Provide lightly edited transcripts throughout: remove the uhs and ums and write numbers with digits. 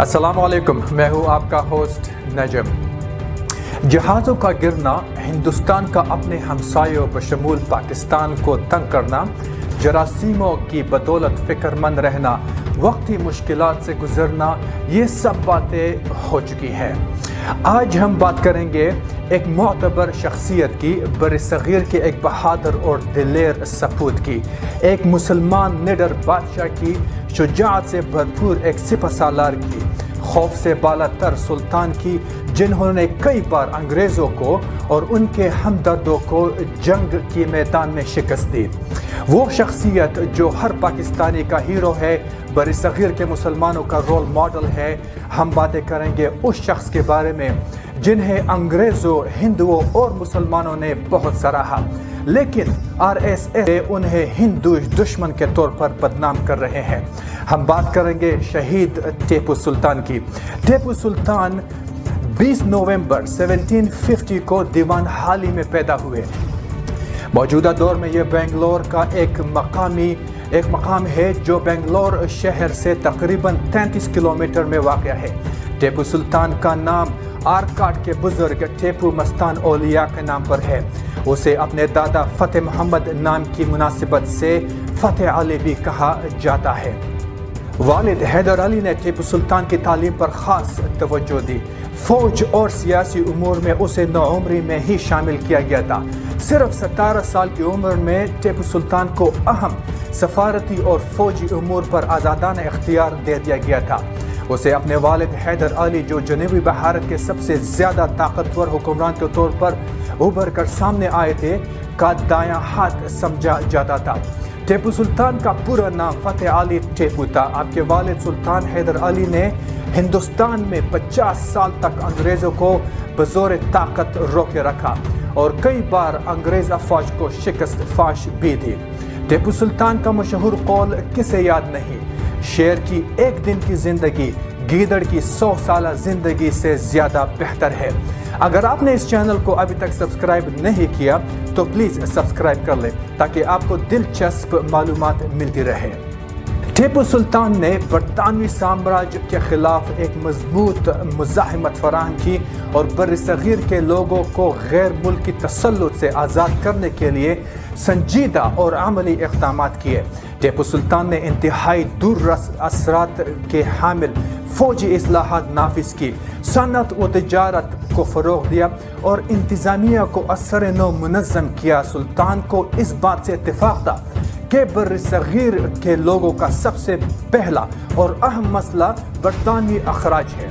السلام علیکم، میں ہوں آپ کا ہوسٹ نجم۔ جہازوں کا گرنا، ہندوستان کا اپنے ہمسایوں بشمول پاکستان کو تنگ کرنا، جراثیموں کی بدولت فکر مند رہنا، وقتی مشکلات سے گزرنا، یہ سب باتیں ہو چکی ہیں۔ آج ہم بات کریں گے ایک معتبر شخصیت کی، بر صغیر کے ایک بہادر اور دلیر سپوت کی، ایک مسلمان نڈر بادشاہ کی، شجاعت سے بھرپور ایک سپہ سالار کی، خوف سے بالا تر سلطان کی، جنہوں نے کئی بار انگریزوں کو اور ان کے ہمدردوں کو جنگ کے میدان میں شکست دی۔ وہ شخصیت جو ہر پاکستانی کا ہیرو ہے، بر صغیر کے مسلمانوں کا رول ماڈل ہے۔ ہم باتیں کریں گے اس شخص کے بارے میں جنہیں انگریزوں، ہندوؤں اور مسلمانوں نے بہت سراہا، لیکن RSS انہیں ہندو دشمن کے طور پر بدنام کر رہے ہیں۔ ہم بات کریں گے شہید ٹیپو سلطان کی۔ ٹیپو سلطان 20 نومبر 1750 کو دیوان حالی میں پیدا ہوئے۔ موجودہ دور میں یہ بنگلور کا ایک مقام ہے جو بنگلور شہر سے تقریباً 33 کلومیٹر میں واقع ہے۔ ٹیپو سلطان کا نام آرکاٹ کے بزرگ ٹیپو مستان اولیاء کے نام پر ہے۔ اسے اپنے دادا فتح محمد نام کی مناسبت سے فتح علی بھی کہا جاتا ہے۔ والد حیدر علی نے ٹیپو سلطان کی تعلیم پر خاص توجہ دی۔ فوج اور سیاسی امور میں اسے نوعمری میں ہی شامل کیا گیا تھا۔ صرف 17 سال کی عمر میں ٹیپو سلطان کو اہم سفارتی اور فوجی امور پر آزادانہ اختیار دے دیا گیا تھا۔ اسے اپنے والد حیدر علی، جو جنوبی بھارت کے سب سے زیادہ طاقتور حکمران کے طور پر ابھر کر سامنے آئے تھے، کا دایاں ہاتھ سمجھا جاتا تھا۔ ٹیپو سلطان کا پورا نام فتح علی ٹیپو تھا۔ آپ کے والد سلطان حیدر علی نے ہندوستان میں 50 سال تک انگریزوں کو بزور طاقت روکے رکھا اور کئی بار انگریز افواج کو شکست فاش بھی دی۔ ٹیپو سلطان کا مشہور قول کسے یاد نہیں، شیر کی ایک دن کی زندگی گیدڑ کی 100 سالہ زندگی سے زیادہ بہتر ہے۔ اگر آپ نے اس چینل کو ابھی تک سبسکرائب نہیں کیا تو پلیز سبسکرائب کر لیں تاکہ آپ کو دلچسپ معلومات ملتی رہے۔ ٹیپو سلطان نے برطانوی سامراج کے خلاف ایک مضبوط مزاحمت فراہم کی اور بر صغیر کے لوگوں کو غیر ملکی تسلط سے آزاد کرنے کے لیے سنجیدہ اور عملی اقدامات کیے۔ ٹیپو سلطان نے انتہائی دور رس اثرات کے حامل فوجی اصلاحات نافذ کی، صنعت و تجارت کو فروغ دیا اور انتظامیہ کو اثر نو منظم کیا۔ سلطان کو اس بات سے اتفاق تھا کہ بر صغیر کے لوگوں کا سب سے پہلا اور اہم مسئلہ برطانوی اخراج ہے،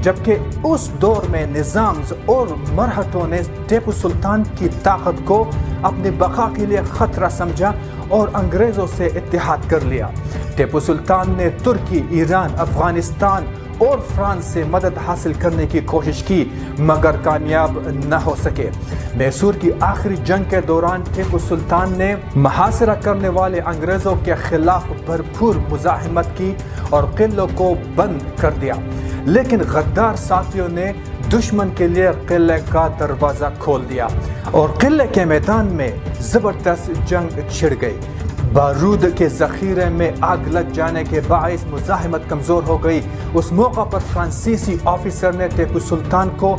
جبکہ اس دور میں نظام اور مرہٹوں نے ٹیپو سلطان کی طاقت کو اپنی بقا کے لیے خطرہ سمجھا اور انگریزوں سے اتحاد کر لیا۔ ٹیپو سلطان نے ترکی، ایران، افغانستان اور فرانس سے مدد حاصل کرنے کی کوشش کی مگر کامیاب نہ ہو سکے۔ میسور کی آخری جنگ کے دوران ٹیپو سلطان نے محاصرہ کرنے والے انگریزوں کے خلاف بھرپور مزاحمت کی اور قلعوں کو بند کر دیا، لیکن غدار ساتھیوں نے دشمن کے لیے قلعے کا دروازہ کھول دیا اور قلعے کے میدان میں زبردست جنگ چھڑ گئی۔ بارود کے ذخیرے میں آگ لگ جانے کے باعث مزاحمت کمزور ہو گئی۔ اس موقع پر فرانسیسی آفیسر نے ٹیپو سلطان کو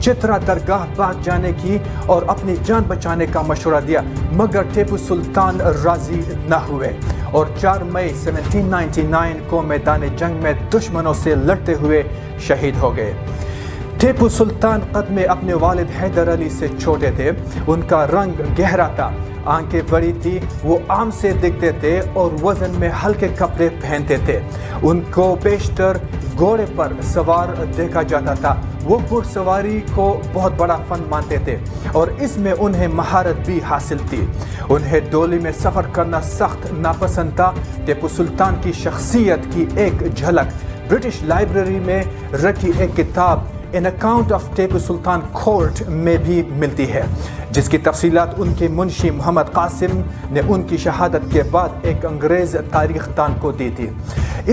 چترا درگاہ بھاگ جانے کی اور اپنی جان بچانے کا مشورہ دیا، مگر ٹیپو سلطان راضی نہ ہوئے اور 4 مئی 1799 کو میدان جنگ میں دشمنوں سے لڑتے ہوئے شہید ہو گئے۔ ٹیپو سلطان قد میں اپنے والد حیدر علی سے چھوٹے تھے۔ ان کا رنگ گہرا تھا، آنکھیں بڑی تھی، وہ عام سے دکھتے تھے اور وزن میں ہلکے کپڑے پہنتے تھے۔ ان کو بیشتر گھوڑے پر سوار دیکھا جاتا تھا۔ وہ گھڑ سواری کو بہت بڑا فن مانتے تھے اور اس میں انہیں مہارت بھی حاصل تھی۔ انہیں ڈولی میں سفر کرنا سخت ناپسند تھا۔ ٹیپو سلطان کی شخصیت کی ایک جھلک برٹش لائبریری میں رکھی ایک کتاب an account of Tipu Sultan court میں بھی ملتی ہے، جس کی تفصیلات ان کے منشی محمد قاسم نے ان کی شہادت کے بعد ایک انگریز تاریخ دان کو دی تھی۔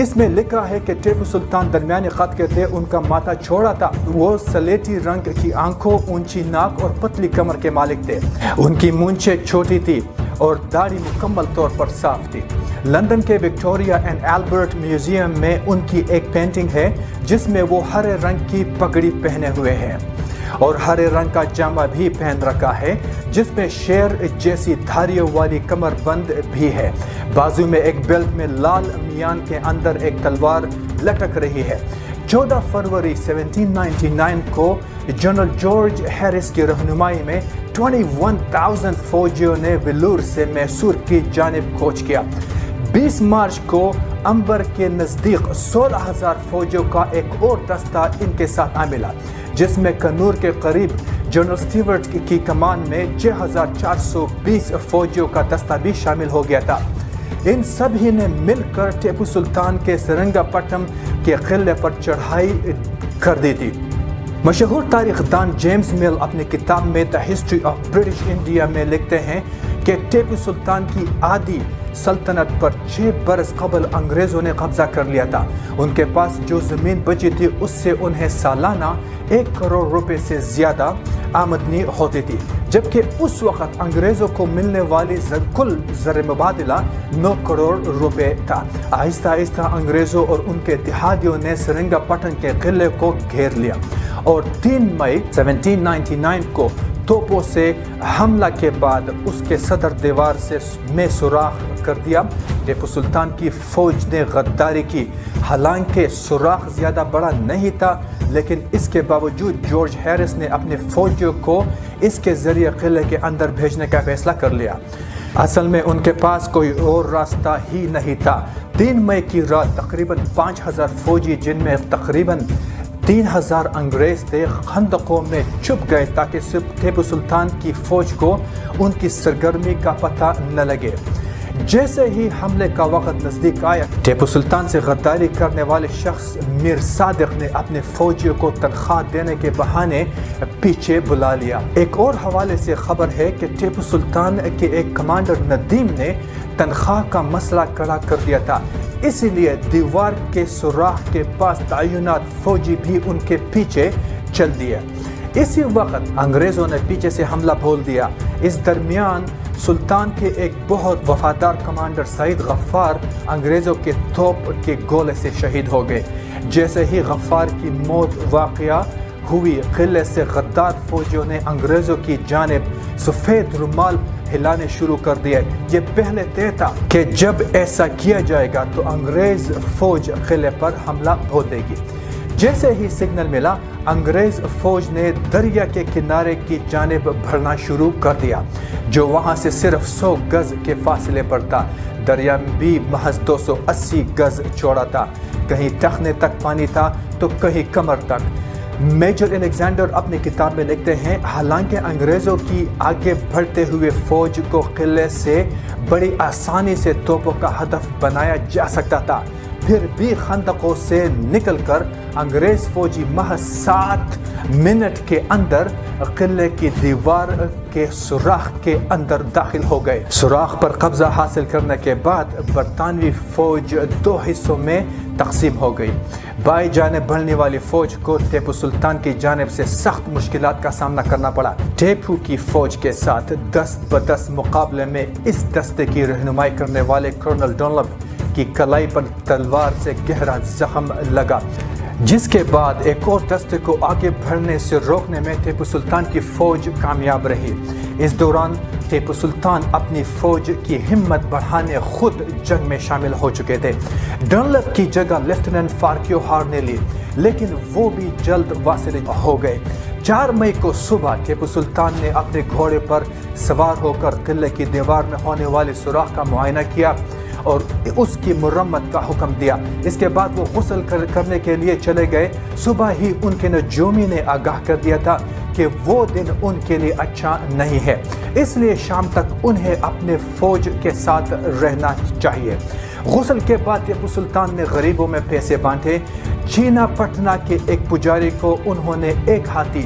اس میں لکھا ہے کہ ٹیپو سلطان درمیانی قد کے تھے، ان کا ماتھا چوڑا تھا، وہ سلیٹی رنگ کی آنکھوں، اونچی ناک اور پتلی کمر کے مالک تھے۔ ان کی مونچھیں چھوٹی تھی اور داڑھی مکمل طور پر صاف تھی۔ لندن کے وکٹوریا اینڈ البرٹ میوزیم میں ان کی ایک پینٹنگ ہے جس میں وہ ہرے رنگ کی پگڑی پہنے ہوئے ہیں اور ہرے رنگ کا جامہ بھی پہن رکھا ہے جس میں شیر جیسی دھاریوں والی کمر بند بھی ہے۔ بازو میں ایک بیلٹ میں لال میان کے اندر ایک تلوار لٹک رہی ہے۔ 14 فروری 1799 کو جنرل جارج ہیرس کی رہنمائی میں 21,000 فوجیوں نے ویلور سے میسور کی جانب کوچ کیا۔ 20 مارچ کو امبر کے نزدیک 16,000 فوجیوں کا ایک اور دستہ ان کے ساتھ آ ملا جس میں کنور کے قریب جنرل سٹیورٹ کی کمان میں 6,420 فوجیوں کا دستہ بھی شامل ہو گیا تھا۔ ان سبھی نے مل کر ٹیپو سلطان کے سرنگا پٹم کے قلعے پر چڑھائی کر دی تھی۔ مشہور تاریخ دان جیمز مل اپنی کتاب میں the history of British India میں لکھتے ہیں کہ ٹیپو سلطان کی آدھی سلطنت پر 6 برس قبل انگریزوں نے قبضہ کر لیا تھا۔ ان کے پاس جو زمین بچی تھی اس سے انہیں سالانہ 1 کروڑ روپے سے زیادہ آمدنی ہوتی تھی، جبکہ اس وقت انگریزوں کو ملنے والی کل زر مبادلہ 9 کروڑ روپے تھا۔ آہستہ آہستہ انگریزوں اور ان کے اتحادیوں نے سرنگا پٹن کے قلعے کو گھیر لیا اور 3 مئی 1799 کو توپوں سے حملہ کے بعد اس کے صدر دیوار میں سوراخ کر دیا۔ ٹیپو سلطان کی فوج نے غداری کی، حالانکہ سوراخ زیادہ بڑا نہیں تھا، لیکن اس کے باوجود جارج ہیرس نے اپنے فوجیوں کو اس کے ذریعے قلعے کے اندر بھیجنے کا فیصلہ کر لیا۔ اصل میں ان کے پاس کوئی اور راستہ ہی نہیں تھا۔ 3 مئی کی رات تقریباً 5,000 فوجی جن میں تقریباً 3,000 انگریز تھے خندقوں میں چھپ گئے تاکہ ٹیپو سلطان کی فوج کو ان کی سرگرمی کا پتہ نہ لگے۔ جیسے ہی حملے کا وقت نزدیک آیا، ٹیپو سلطان سے غداری کرنے والے شخص میر صادق نے اپنے فوجیوں کو تنخواہ دینے کے بہانے پیچھے بلا لیا۔ ایک اور حوالے سے خبر ہے کہ ٹیپو سلطان کے ایک کمانڈر ندیم نے تنخواہ کا مسئلہ کھڑا کر دیا تھا، اس لیے دیوار کے سوراخ کے پاس تعینات فوجی بھی ان کے پیچھے چل دیے۔ اسی وقت انگریزوں نے پیچھے سے حملہ بھول دیا۔ اس درمیان سلطان کے ایک بہت وفادار کمانڈر سعید غفار انگریزوں کے توپ کے گولے سے شہید ہو گئے۔ جیسے ہی غفار کی موت واقعہ ہوئی، قلعے سے غدار فوجیوں نے انگریزوں کی جانب سفید رومال ہلانے شروع کر دیے۔ یہ پہلے طے تھا کہ جب ایسا کیا جائے گا تو انگریز فوج قلعے پر حملہ بھول دے گی۔ جیسے ہی سگنل ملا، انگریز فوج نے دریا کے کنارے کی جانب بڑھنا شروع کر دیا، جو وہاں سے صرف 100 گز کے فاصلے پر تھا۔ دریا بھی محض 280 گز چوڑا تھا، کہیں ٹخنے تک پانی تھا تو کہیں کمر تک۔ میجر الیگزینڈر اپنی کتاب میں لکھتے ہیں، حالانکہ انگریزوں کی آگے بڑھتے ہوئے فوج کو قلعے سے بڑی آسانی سے توپوں کا ہدف بنایا جا سکتا تھا، پھر بھی خندقوں سے نکل کر انگریز فوجی محض 7 منٹ کے اندر قلعے کی دیوار کے سوراخ کے اندر داخل ہو گئے۔ سوراخ پر قبضہ حاصل کرنے کے بعد برطانوی فوج 2 حصوں میں تقسیم ہو گئی۔ بائیں جانب بڑھنے والی فوج کو ٹیپو سلطان کی جانب سے سخت مشکلات کا سامنا کرنا پڑا۔ ٹیپو کی فوج کے ساتھ دست بدست مقابلے میں اس دستے کی رہنمائی کرنے والے کرنل ڈنلپ کی کلائی پر تلوار سے گہرا زخم لگا، جس کے بعد ایک اور دستے کو آگے بڑھنے سے روکنے میں ٹیپو سلطان کی فوج کامیاب رہی۔ اس دوران ٹیپو سلطان اپنی فوج کی ہمت بڑھانے خود جنگ میں شامل ہو چکے تھے۔ ڈنلپ کی جگہ لیفٹیننٹ فارکیوہار نے لی، لیکن وہ بھی جلد واصل ہو گئے۔ 4 مئی کو صبح ٹیپو سلطان نے اپنے گھوڑے پر سوار ہو کر قلعے کی دیوار میں ہونے والے سوراخ کا معائنہ کیا اور اس کی مرمت کا حکم دیا۔ اس کے بعد وہ غسل کرنے کے لیے چلے گئے۔ صبح ہی ان کے نجومی نے آگاہ کر دیا تھا کہ وہ دن ان کے لیے اچھا نہیں ہے، اس لیے شام تک انہیں اپنے فوج کے ساتھ رہنا چاہیے۔ غسل کے بعد ٹیپو سلطان نے غریبوں میں پیسے بانٹے۔ چینا پٹنا کے ایک پجاری کو انہوں نے 1 ہاتھی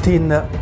3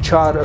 4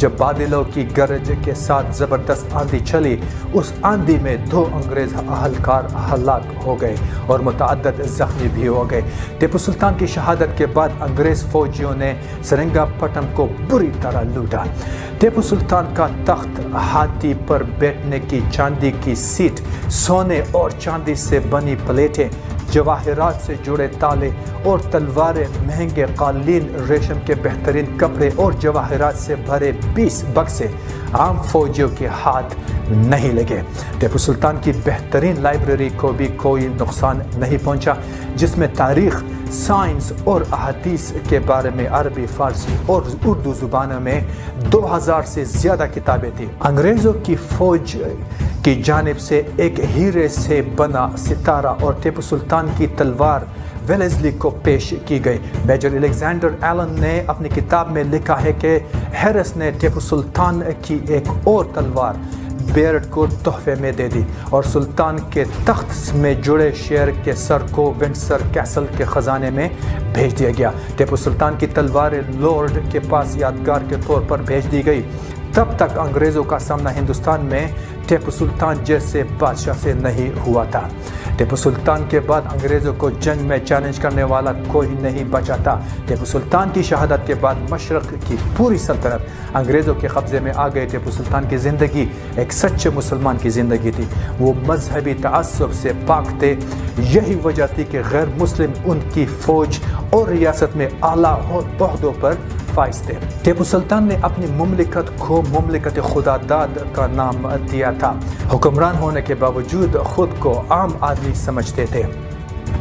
جب بادلوں کی گرج کے ساتھ زبردست آندھی چلی، اس آندھی میں 2 انگریز اہلکار ہلاک ہو گئے اور متعدد زخمی بھی ہو گئے۔ ٹیپو سلطان کی شہادت کے بعد انگریز فوجیوں نے سرنگا پٹم کو بری طرح لوٹا۔ ٹیپو سلطان کا تخت، ہاتھی پر بیٹھنے کی چاندی کی سیٹ، سونے اور چاندی سے بنی پلیٹیں، جواہرات سے جڑے تالے اور تلواریں، مہنگے قالین، ریشم کے بہترین کپڑے اور جواہرات سے بھرے 20 بکسے عام فوجیوں کے ہاتھ نہیں لگے۔ ٹیپو سلطان کی بہترین لائبریری کو بھی کوئی نقصان نہیں پہنچا، جس میں تاریخ، سائنس اور احادیث کے بارے میں عربی، فارسی اور اردو زبانوں میں 2000 سے زیادہ کتابیں تھیں۔ انگریزوں کی فوج کی جانب سے ایک ہیرے سے بنا ستارہ اور ٹیپو سلطان کی تلوار ویلزلی کو پیش کی گئی۔ میجر الیگزینڈر ایلن نے اپنی کتاب میں لکھا ہے کہ ہیرس نے ٹیپو سلطان کی ایک اور تلوار بیرڈ کو تحفے میں دے دی اور سلطان کے تخت میں جڑے شیر کے سر کو ونڈسر کیسل کے خزانے میں بھیج دیا گیا۔ ٹیپو سلطان کی تلوار لارڈ کے پاس یادگار کے طور پر بھیج دی گئی۔ تب تک انگریزوں کا سامنا ہندوستان میں ٹیپو سلطان جیسے بادشاہ سے نہیں ہوا تھا۔ ٹیپو سلطان کے بعد انگریزوں کو جنگ میں چیلنج کرنے والا کوئی نہیں بچا تھا۔ ٹیپو سلطان کی شہادت کے بعد مشرق کی پوری سلطنت انگریزوں کے قبضے میں آ گئی۔ ٹیپو سلطان کی زندگی ایک سچے مسلمان کی زندگی تھی۔ وہ مذہبی تعصب سے پاک تھے۔ یہی وجہ تھی کہ غیر مسلم ان کی فوج اور ریاست میں اعلیٰ عہدوں پر فائز تھے۔ ٹیپو سلطان نے اپنی مملکت کو مملکت خدا داد کا نام دیا تھا۔ حکمران ہونے کے باوجود خود کو عام آدمی سمجھتے تھے۔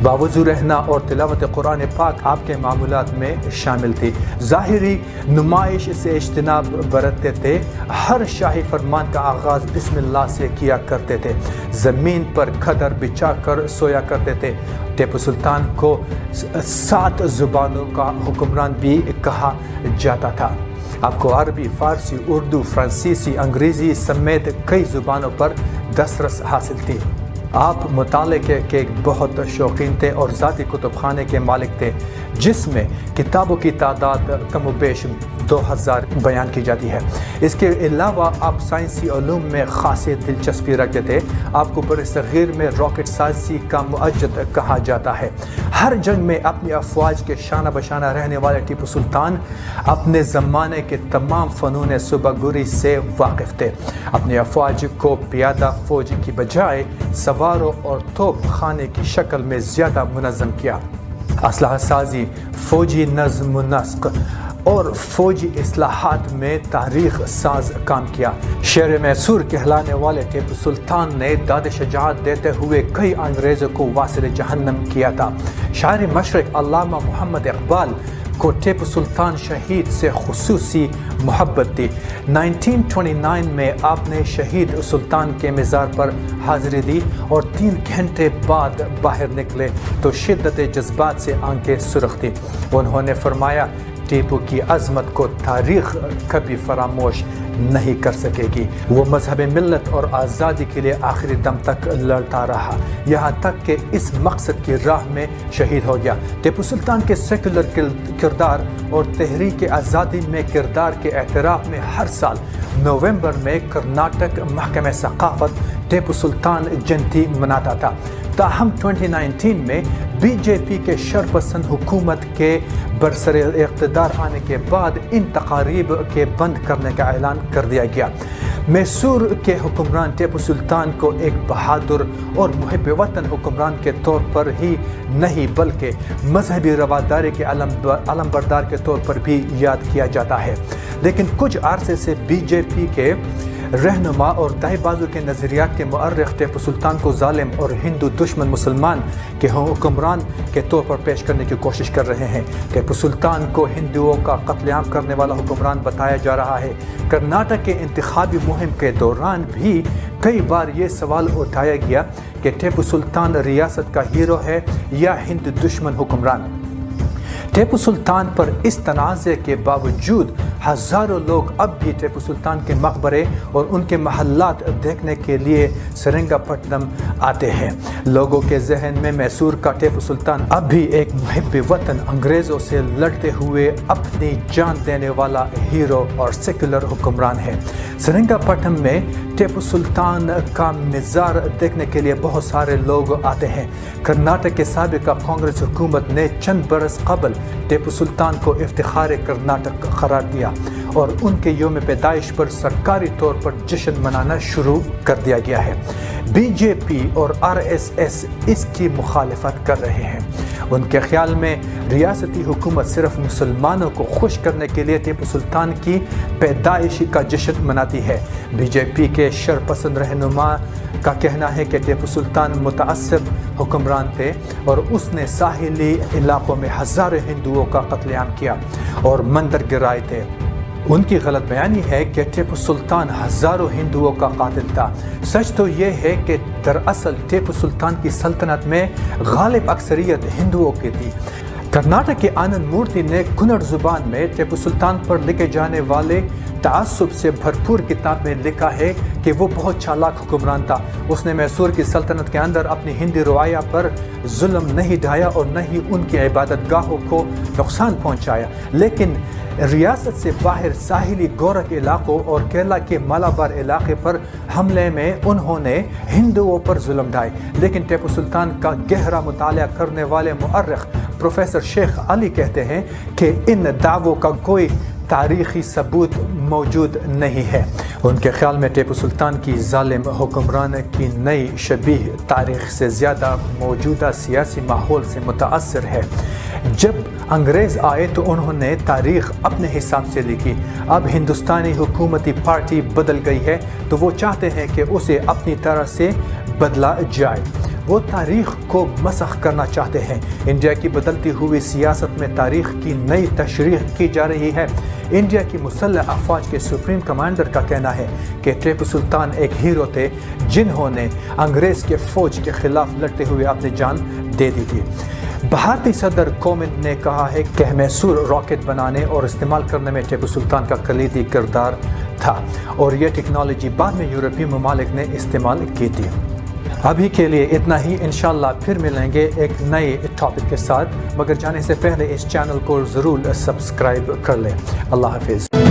باوضو رہنا اور تلاوت قرآن پاک آپ کے معمولات میں شامل تھی۔ ظاہری نمائش سے اجتناب برتتے تھے۔ ہر شاہی فرمان کا آغاز بسم اللہ سے کیا کرتے تھے۔ زمین پر کھدر بچھا کر سویا کرتے تھے۔ ٹیپو سلطان کو 7 زبانوں کا حکمران بھی کہا جاتا تھا۔ آپ کو عربی، فارسی، اردو، فرانسیسی، انگریزی سمیت کئی زبانوں پر دسترس حاصل تھی۔ آپ مطالعے کے بہت شوقین تھے اور ذاتی کتب خانے کے مالک تھے، جس میں کتابوں کی تعداد کم و بیش 2000 بیان کی جاتی ہے۔ اس کے علاوہ آپ سائنسی علوم میں خاصی دلچسپی رکھتے تھے۔ آپ کو برصغیر میں راکٹ سازی کا معجد کہا جاتا ہے۔ ہر جنگ میں اپنی افواج کے شانہ بشانہ رہنے والے ٹیپو سلطان اپنے زمانے کے تمام فنون صبح گوری سے واقف تھے۔ اپنی افواج کو پیادہ فوج کی بجائے سواروں اور توپ خانے کی شکل میں زیادہ منظم کیا۔ اسلحہ سازی، فوجی نظم و نسق اور فوجی اصلاحات میں تاریخ ساز کام کیا۔ شیر میسور کہلانے والے ٹیپو سلطان نے داد شجاعت دیتے ہوئے کئی انگریزوں کو واصل جہنم کیا تھا۔ شاعر مشرق علامہ محمد اقبال کو ٹیپو سلطان شہید سے خصوصی محبت تھی۔ 1929 میں آپ نے شہید سلطان کے مزار پر حاضری دی اور 3 گھنٹے بعد باہر نکلے تو شدت جذبات سے آنکھیں سرخ تھیں۔ انہوں نے فرمایا، ٹیپو کی عظمت کو تاریخ کبھی فراموش نہیں کر سکے گی۔ وہ مذہب ملت اور آزادی کے لیے آخری دم تک لڑتا رہا، یہاں تک کہ اس مقصد کی راہ میں شہید ہو گیا۔ ٹیپو سلطان کے سیکولر کردار اور تحریک آزادی میں کردار کے اعتراف میں ہر سال نومبر میں کرناٹک محکمہ ثقافت ٹیپو سلطان جینتی مناتا تھا۔ تاہم 2019 میں بی جے پی کے شرپسند حکومت کے برسر اقتدار آنے کے بعد ان تقاریب کے بند کرنے کا اعلان کر دیا گیا۔ میسور کے حکمران ٹیپو سلطان کو ایک بہادر اور محب وطن حکمران کے طور پر ہی نہیں بلکہ مذہبی رواداری کے علمبردار کے طور پر بھی یاد کیا جاتا ہے۔ لیکن کچھ عرصے سے بی جے پی کے رہنما اور دائیں بازو کے نظریات کے مورخ ٹیپو سلطان کو ظالم اور ہندو دشمن مسلمان کے حکمران کے طور پر پیش کرنے کی کوشش کر رہے ہیں۔ ٹیپو سلطان کو ہندوؤں کا قتل عام کرنے والا حکمران بتایا جا رہا ہے۔ کرناٹک کے انتخابی مہم کے دوران بھی کئی بار یہ سوال اٹھایا گیا کہ ٹیپو سلطان ریاست کا ہیرو ہے یا ہند دشمن حکمران۔ ٹیپو سلطان پر اس تنازع کے باوجود ہزاروں لوگ اب بھی ٹیپو سلطان کے مقبرے اور ان کے محلات دیکھنے کے لیے سرنگا پٹنم آتے ہیں۔ لوگوں کے ذہن میں میسور کا ٹیپو سلطان اب بھی ایک محب وطن، انگریزوں سے لڑتے ہوئے اپنی جان دینے والا ہیرو اور سیکولر حکمران ہے۔ سرنگا پٹنم میں ٹیپو سلطان کا مزار دیکھنے کے لیے بہت سارے لوگ آتے ہیں۔ کرناٹک کے سابقہ کانگریس حکومت نے چند برس قبل ٹیپو سلطان کو افتخار کرناٹک قرار دیا اور ان کے یوم پیدائش پر سرکاری طور پر جشن منانا شروع کر دیا گیا ہے۔ بی جے پی اور RSS اس کی مخالفت کر رہے ہیں۔ ان کے خیال میں ریاستی حکومت صرف مسلمانوں کو خوش کرنے کے لیے ٹیپو سلطان کی پیدائش کا جشن مناتی ہے۔ بی جے پی کے شرپسند رہنما کا کہنا ہے کہ ٹیپو سلطان متعصب حکمران تھے اور اس نے ساحلی علاقوں میں ہزاروں ہندوؤں کا قتل عام کیا اور مندر گرائے تھے۔ ان کی غلط بیانی ہے کہ ٹیپو سلطان ہزاروں ہندوؤں کا قاتل تھا۔ سچ تو یہ ہے کہ دراصل ٹیپو سلطان کی سلطنت میں غالب اکثریت ہندوؤں کی تھی۔ کرناٹک کے آنند مورتی نے کنڑ زبان میں ٹیپو سلطان پر لکھے جانے والے تعصب سے بھرپور کتاب میں لکھا ہے کہ وہ بہت چالاک حکمران تھا۔ اس نے میسور کی سلطنت کے اندر اپنی ہندی رعایا پر ظلم نہیں ڈھایا اور نہ ہی ان کی عبادت گاہوں کو نقصان پہنچایا، لیکن ریاست سے باہر ساحلی گورکھ علاقوں اور کیرلا کے مالابار علاقے پر حملے میں انہوں نے ہندوؤں پر ظلم ڈھائے۔ لیکن ٹیپو سلطان کا گہرا مطالعہ کرنے والے مؤرخ پروفیسر شیخ علی کہتے ہیں کہ ان دعووں کا کوئی تاریخی ثبوت موجود نہیں ہے۔ ان کے خیال میں ٹیپو سلطان کی ظالم حکمران کی نئی شبیہ تاریخ سے زیادہ موجودہ سیاسی ماحول سے متاثر ہے۔ جب انگریز آئے تو انہوں نے تاریخ اپنے حساب سے لکھی۔ اب ہندوستانی حکومتی پارٹی بدل گئی ہے تو وہ چاہتے ہیں کہ اسے اپنی طرح سے بدلا جائے۔ وہ تاریخ کو مسخ کرنا چاہتے ہیں۔ انڈیا کی بدلتی ہوئی سیاست میں تاریخ کی نئی تشریح کی جا رہی ہے۔ انڈیا کی مسلح افواج کے سپریم کمانڈر کا کہنا ہے کہ ٹیپو سلطان ایک ہیرو تھے جنہوں نے انگریز کے فوج کے خلاف لڑتے ہوئے اپنی جان دے دی تھی۔ بھارتی صدر کووند نے کہا ہے کہ میسور راکٹ بنانے اور استعمال کرنے میں ٹیپو سلطان کا کلیدی کردار تھا اور یہ ٹیکنالوجی بعد میں یورپی ممالک نے استعمال کی تھی۔ ابھی کے لیے اتنا ہی، انشاءاللہ پھر ملیں گے ایک نئے ٹاپک کے ساتھ، مگر جانے سے پہلے اس چینل کو ضرور سبسکرائب کر لیں۔ اللہ حافظ۔